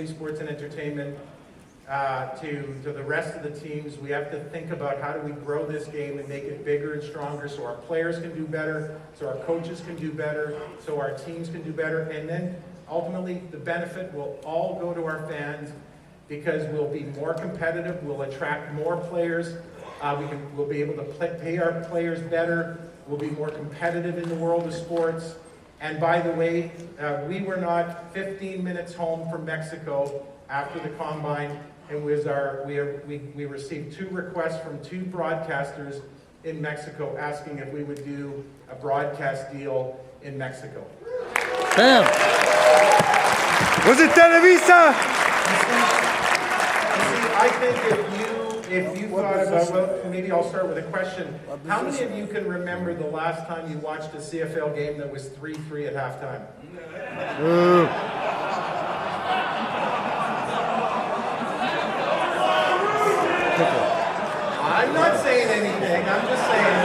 Sports and entertainment to the rest of the teams. We have to think about how do we grow this game and make it bigger and stronger so our players can do better, so our coaches can do better, so our teams can do better, and then ultimately the benefit will all go to our fans because we'll be more competitive, we'll attract more players, we'll be able to pay our players better, we'll be more competitive in the world of sports. And by the way, we were not 15 minutes home from Mexico after the Combine. It was we received 2 requests from 2 broadcasters in Mexico asking if we would do a broadcast deal in Mexico. Bam! Was it Televisa? I think if you thought about, well, maybe I'll start with a question. How many of you can remember the last time you watched a CFL game that was 3-3 at halftime? I'm not saying anything. I'm just saying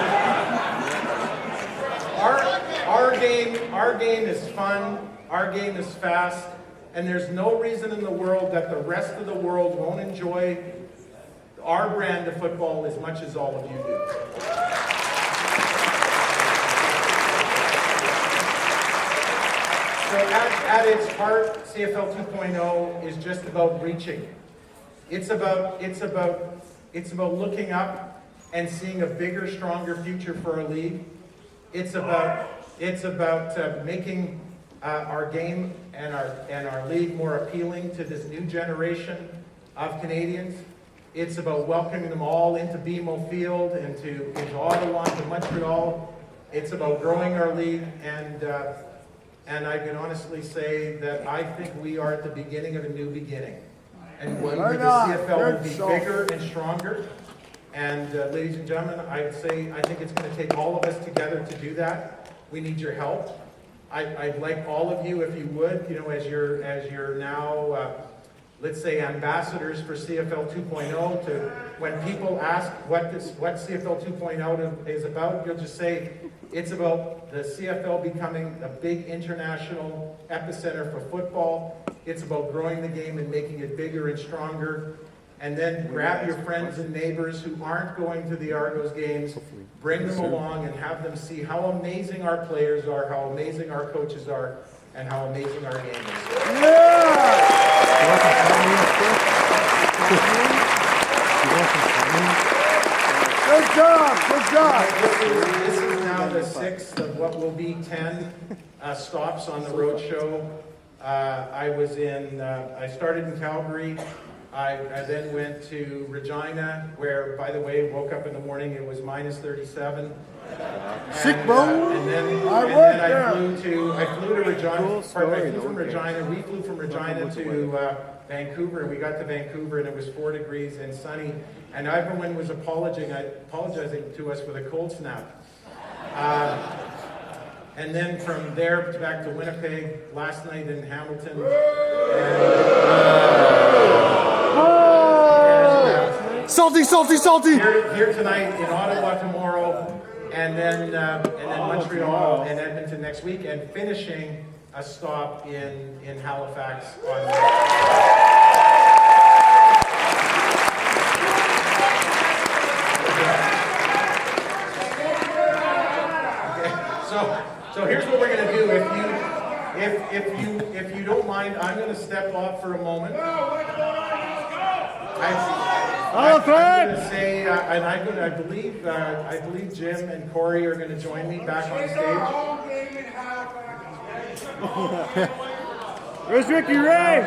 our game is fun. Our game is fast. And there's no reason in the world that the rest of the world won't enjoy our brand of football as much as all of you do. So at its heart, CFL 2.0 is just about reaching. It's about looking up and seeing a bigger, stronger future for our league. It's about making our game and our league more appealing to this new generation of Canadians. It's about welcoming them all into BMO Field, into Ottawa, into Montreal. It's about growing our league, and I can honestly say that I think we are at the beginning of a new beginning. And where the CFL will be bigger and stronger. And ladies and gentlemen, I think it's going to take all of us together to do that. We need your help. I'd like all of you, if you would, as you're now, let's say, ambassadors for CFL 2.0, to when people ask what CFL 2.0 is about, you'll just say it's about the CFL becoming a big international epicenter for football. It's about growing the game and making it bigger and stronger. And then grab your friends and neighbors who aren't going to the Argos games, bring them along and have them see how amazing our players are, how amazing our coaches are, and how amazing our game is. Good job, good job. This is now the 6th of what will be 10 stops on the road show. I started in Calgary. I then went to Regina, where, by the way, woke up in the morning, it was minus 37. Sick, bro. And then I flew to Regina. We flew from Regina to Vancouver, and we got to Vancouver, and it was 4 degrees and sunny. And everyone was apologizing to us for the cold snap. And then from there back to Winnipeg, last night in Hamilton. Salty. Here tonight, in Ottawa tomorrow, and then Montreal and Edmonton next week, and finishing a stop in Halifax on So here's what we're going to do. If you don't mind, I'm going to step off for a moment. I'm going to say, and I believe Jim and Corey are going to join me back on stage. Where's Ricky Ray?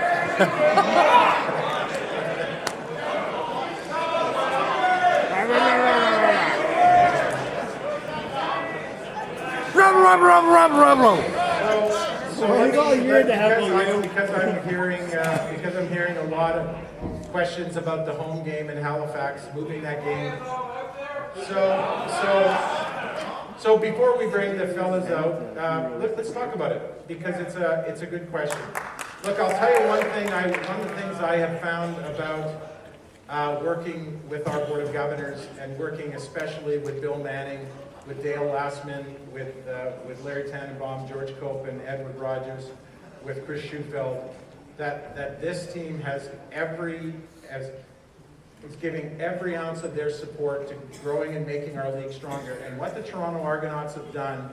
Rub. Because I'm hearing a lot of questions about the home game in Halifax, moving that game. So before we bring the fellas out, let's talk about it, because it's a good question. Look, I'll tell you one thing. One of the things I have found about working with our Board of Governors and working especially with Bill Manning, with Dale Lastman, with Larry Tannenbaum, George Cope, and Edward Rogers, with Chris Schufeld, that this team is giving every ounce of their support to growing and making our league stronger. And what the Toronto Argonauts have done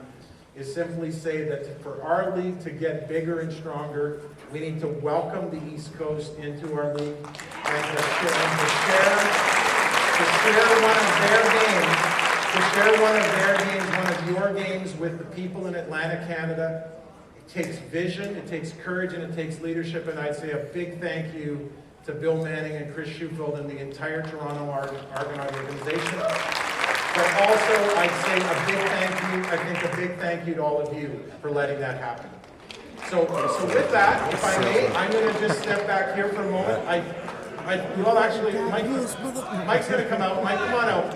is simply say that for our league to get bigger and stronger, we need to welcome the East Coast into our league and to share one of their games, one of your games with the people in Atlantic Canada. It takes vision, it takes courage, and it takes leadership. And I'd say a big thank you to Bill Manning and Chris Shufeld and the entire Toronto Argonaut organization. But also, I'd say a big thank you to all of you for letting that happen. So with that, if I may, I'm going to just step back here for a moment. Mike's going to come out. Mike, come on out.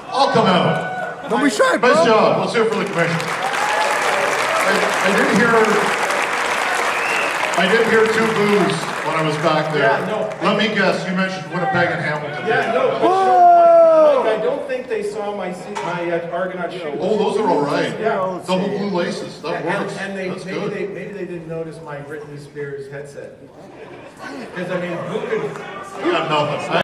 I'll come out. Don't be shy, bro. Nice job. Let's hear it for the commission. I did hear two boos when I was back there. Yeah, no. Let me guess, you mentioned Winnipeg and Hamilton. Yeah, no. Whoa! Mike, I don't think they saw my Argonaut shoes. Oh, those are all right. Yeah. Double blue laces. That works. And That's good. maybe they didn't notice my Britney Spears headset. Because I mean, who could? I got nothing.